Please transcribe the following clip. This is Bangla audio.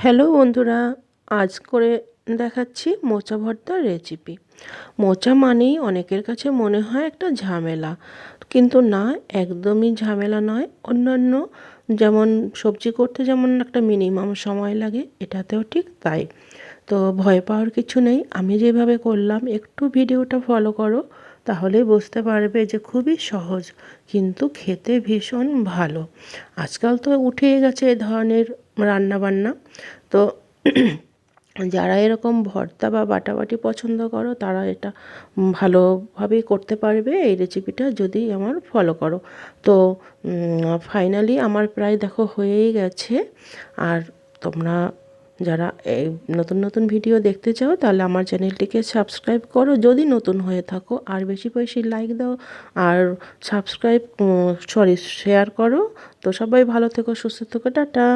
হ্যালো বন্ধুরা, আজ করে দেখাচ্ছি মোচা ভর্তার রেসিপি। মোচা মানেই অনেকের কাছে মনে হয় একটা ঝামেলা, কিন্তু না, একদমই ঝামেলা নয়। অন্যান্য যেমন সবজি করতে যেমন একটা মিনিমাম সময় লাগে, এটাতেও ঠিক তাই। তো ভয় পাওয়ার কিছু নেই। আমি যেভাবে করলাম একটু ভিডিওটা ফলো করো, তাহলেই বুঝতে পারবে যে খুবই সহজ, কিন্তু খেতে ভীষণ ভালো। আজকাল তো উঠেই গেছে এ ধরনের রান্নাবান্না। তো যারা এরকম ভর্তা বা বাটাবাটি পছন্দ করো, তারা এটা ভালোভাবেই করতে পারবে এই রেসিপিটা, যদি আমার ফলো করো। তো ফাইনালি আমার প্রায় দেখো হয়েই গেছে। আর তোমরা যারা এই নতুন নতুন ভিডিও দেখতে চাও, তাহলে আমার চ্যানেলটিকে সাবস্ক্রাইব করো যদি নতুন হয়ে থাকো, আর বেশি বেশি লাইক দাও আর সাবস্ক্রাইব শেয়ার করো। তো সবাই ভালো থেকো, সুস্থ থেকো, টাটা।